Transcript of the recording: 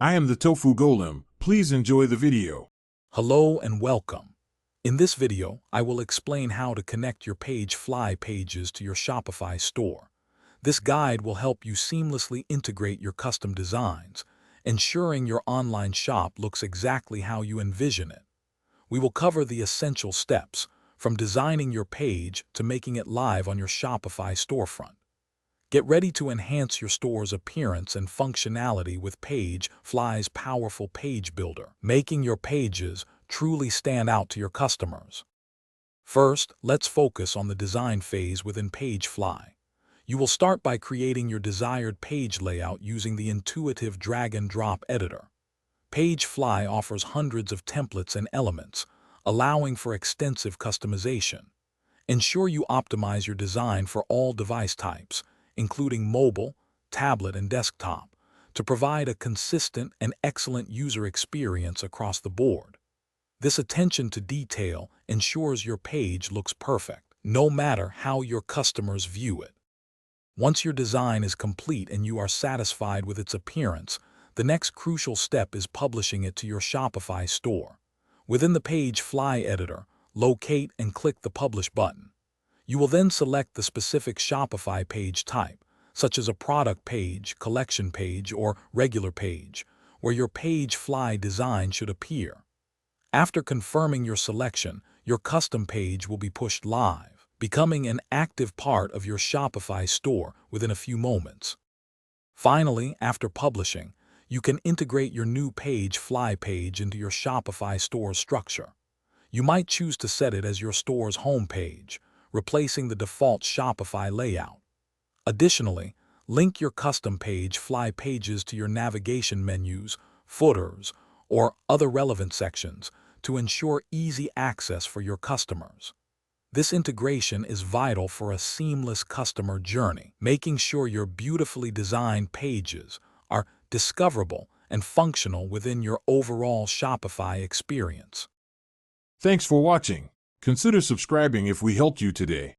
I am the Tofu Golem. Please enjoy the video. Hello and welcome. In this video, I will explain how to connect your PageFly pages to your Shopify store. This guide will help you seamlessly integrate your custom designs, ensuring your online shop looks exactly how you envision it. We will cover the essential steps, from designing your page to making it live on your Shopify storefront. Get ready to enhance your store's appearance and functionality with PageFly's powerful page builder, making your pages truly stand out to your customers. First, let's focus on the design phase within PageFly. You will start by creating your desired page layout using the intuitive drag-and-drop editor. PageFly offers hundreds of templates and elements, allowing for extensive customization. Ensure you optimize your design for all device types, including mobile, tablet, and desktop, to provide a consistent and excellent user experience across the board. This attention to detail ensures your page looks perfect, no matter how your customers view it. Once your design is complete and you are satisfied with its appearance, the next crucial step is publishing it to your Shopify store. Within the PageFly editor, locate and click the Publish button. You will then select the specific Shopify page type, such as a product page, collection page, or regular page, where your PageFly design should appear. After confirming your selection, your custom page will be pushed live, becoming an active part of your Shopify store within a few moments. Finally, after publishing, you can integrate your new PageFly page into your Shopify store's structure. You might choose to set it as your store's home page, replacing the default Shopify layout. Additionally, link your custom PageFly pages to your navigation menus, footers, or other relevant sections to ensure easy access for your customers. This integration is vital for a seamless customer journey, making sure your beautifully designed pages are discoverable and functional within your overall Shopify experience. Thanks for watching. Consider subscribing if we helped you today.